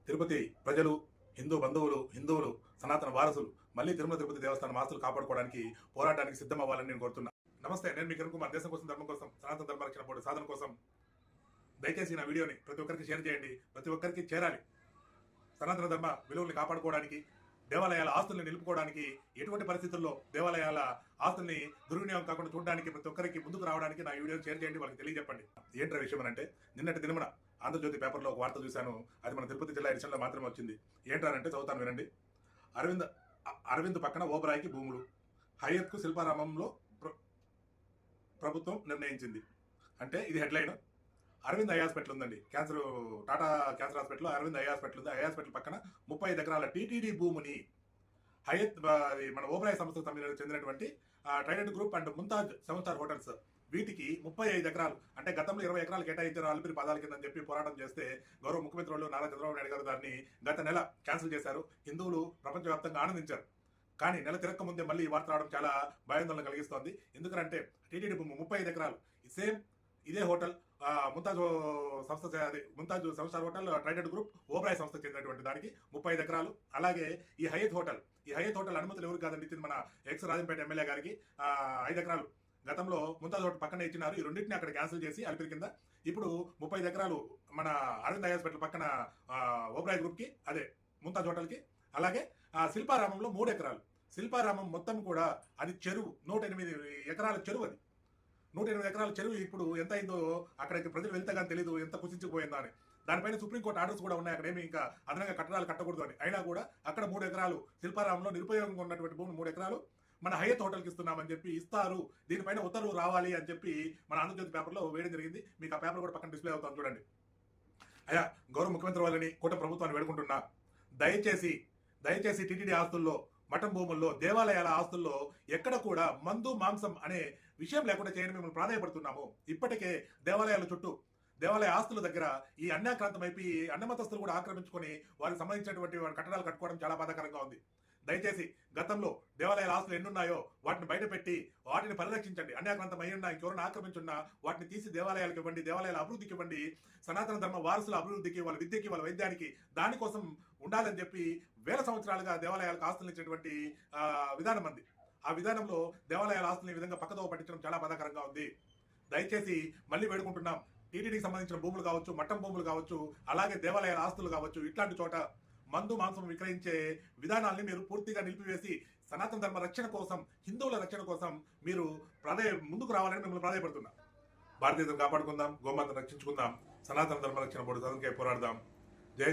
తిరుపతి ప్రజలు, హిందూ బంధువులు, హిందువులు, సనాతన వారసులు మళ్ళీ తిరుమల తిరుపతి దేవస్థానం ఆస్తులు కాపాడుకోవడానికి పోరాటానికి సిద్ధం అవ్వాలని నేను కోరుతున్నా. నమస్తే, నేను మీ కిరణ్ కుమార్. దేశం కోసం, ధర్మం కోసం, సనాతన ధర్మ రక్షణ బోర్డు సాధన కోసం దయచేసి నా వీడియోని ప్రతి ఒక్కరికి షేర్ చేయండి. ప్రతి ఒక్కరికి చేరాలి. సనాతన ధర్మ విలువల్ని కాపాడుకోవడానికి, దేవాలయాల ఆస్తుల్ని నిలుపుకోవడానికి, ఎటువంటి పరిస్థితుల్లో దేవాలయాల ఆస్తుల్ని దుర్వినియోగం కాకుండా చూడడానికి ప్రతి ఒక్కరికి ముందుకు రావడానికి నా వీడియోని షేర్ చేయండి, వాళ్ళకి తెలియజెప్పండి. ఏంట్రా విషయం అంటే, నిన్నటి దినమున ఆంధ్రజ్యోతి పేపర్లో ఒక వార్త చూశాను. అది మన తిరుపతి జిల్లా ఎడిషన్లో మాత్రమే వచ్చింది. ఏంటంటే చదువుతాను, వినండి. అరవింద్ పక్కన ఓబరాయికి భూములు, హయత్కు శిల్పారామంలో ప్రభుత్వం నిర్ణయించింది. అంటే ఇది హెడ్లైన్. అరవింద్ ఐ హాస్పిటల్ ఉందండి, Tata cancer hospital, Aravind eye hospital ఉంది. ఐ హాస్పిటల్ పక్కన 35 ఎకరాల టీటీడీ భూమిని హయత్, మన ఓబరాయ్ సంస్థకు చెందినటువంటి Trident group and Mumtaz 7 star hotels, వీటికి 35 ఎకరాలు, అంటే గతంలో 20 ఎకరాలు కేటాయించారు అలిపిరి పాదాల కింద అని చెప్పి పోరాటం చేస్తే గౌరవ ముఖ్యమంత్రి వాళ్ళు నారా చంద్రబాబు నాయుడు గారు దాన్ని గత నెల క్యాన్సిల్ చేశారు. హిందువులు ప్రపంచవ్యాప్తంగా ఆనందించారు. కానీ నెల తిరక్క ముందే మళ్ళీ ఈ వార్త రావడం చాలా భయాందోళన కలిగిస్తోంది. ఎందుకంటే టీటీడీ భూమి 35 ఎకరాలు, సేమ్ ఇదే హోటల్ ముంతాజ్ సంస్థ, Mumtaz 7 star hotel Trident group Oberoi సంస్థకు చెందినటువంటి దానికి 35 ఎకరాలు. అలాగే ఈ హయత్ హోటల్ అనుమతులు ఎవరు కాదండి, ఇచ్చింది మన ఎక్స్ రాజంపేట ఎమ్మెల్యే గారికి 5 ఎకరాలు. గతంలో ముంతాజ్ హోటల్ పక్కన ఇచ్చినారు. ఈ రెండింటిని అక్కడ క్యాన్సిల్ చేసి అలిపిరి కింద ఇప్పుడు 35 ఎకరాలు మన అరవింద్ ఐ హాస్పిటల్ పక్కన ఓబరాయ్ గ్రూప్ కి, అదే ముంతాజ్ హోటల్ కి. అలాగే శిల్పారామంలో 3 ఎకరాలు. శిల్పారామం మొత్తం కూడా అది చెరువు, 108 ఎకరాల చెరువు. అది 108 ఎకరాల చెరువు ఇప్పుడు ఎంత అయిందో అక్కడికి ప్రజలు వెళ్తే కానీ తెలియదు ఎంత కుసించిపోయిందో అని. దానిపైన సుప్రీంకోర్టు ఆర్డర్స్ కూడా ఉన్నాయి, అక్కడ ఏమి ఇంకా అదనంగా కట్టడాలు కట్టకూడదు అని. అయినా కూడా అక్కడ 3 ఎకరాలు శిల్పారామంలో నిరుపయోగంగా ఉన్నటువంటి భూమి 3 ఎకరాలు మన హయత్ హోటల్కి ఇస్తున్నామని చెప్పి ఇస్తారు. దీనిపైన ఉత్తర్వులు రావాలి అని చెప్పి మన ఆంధ్రజ్యోతి పేపర్లో వేయడం జరిగింది. మీకు ఆ పేపర్ కూడా పక్కన డిస్ప్లే అవుతాను, చూడండి. అయ్యా, గౌరవ ముఖ్యమంత్రి వాళ్ళని, కూటమి ప్రభుత్వాన్ని వేడుకుంటున్నా, దయచేసి టీటీడీ ఆస్తుల్లో, మఠం భూముల్లో, దేవాలయాల ఆస్తుల్లో ఎక్కడ కూడా మందు మాంసం అనే విషయం లేకుండా చేయని మిమ్మల్ని ప్రాధాయపడుతున్నాము. ఇప్పటికే దేవాలయాల చుట్టూ, దేవాలయ ఆస్తుల దగ్గర ఈ అన్యాక్రాంతమైపోయి అన్నమతస్తులు కూడా ఆక్రమించుకొని వారికి సంబంధించినటువంటి కట్టడాలు కట్టుకోవడం చాలా బాధాకరంగా ఉంది. దయచేసి గతంలో దేవాలయాల ఆస్తులు ఎన్నున్నాయో వాటిని బయటపెట్టి వాటిని పరిరక్షించండి. అన్యాక్రాంతం అయ్యున్నా, ఇంకెవరైనా ఆక్రమించున్నా వాటిని తీసి దేవాలయాలకు ఇవ్వండి, దేవాలయాల అభివృద్ధికి ఇవ్వండి. సనాతన ధర్మ వారసుల అభివృద్ధికి, వాళ్ళ విద్యకి, వాళ్ళ వైద్యానికి, దానికోసం ఉండాలని చెప్పి వేల సంవత్సరాలుగా దేవాలయాలకు ఆస్తులు ఇచ్చినటువంటి విధానం ఉంది. ఆ విధానంలో దేవాలయాల ఆస్తులను ఈ విధంగా పక్కదోవ పట్టించడం చాలా బాధాకరంగా ఉంది. దయచేసి మళ్ళీ వేడుకుంటున్నాం, టీటీడీకి సంబంధించిన భూములు కావచ్చు, మఠం భూములు కావచ్చు, అలాగే దేవాలయాల ఆస్తులు కావచ్చు, ఇట్లాంటి చోట మందు మాంసం విక్రయించే విధానాల్ని మీరు పూర్తిగా నిలిపివేసి సనాతన ధర్మ రక్షణ కోసం, హిందువుల రక్షణ కోసం మీరు ముందుకు రావాలని మిమ్మల్ని ప్రాధాయపడుతున్నా. భారతీయతను కాపాడుకుందాం, గోమాతను రక్షించుకుందాం, సనాతన ధర్మ రక్షణ బోర్డు సాధనకై పోరాడదాం. జై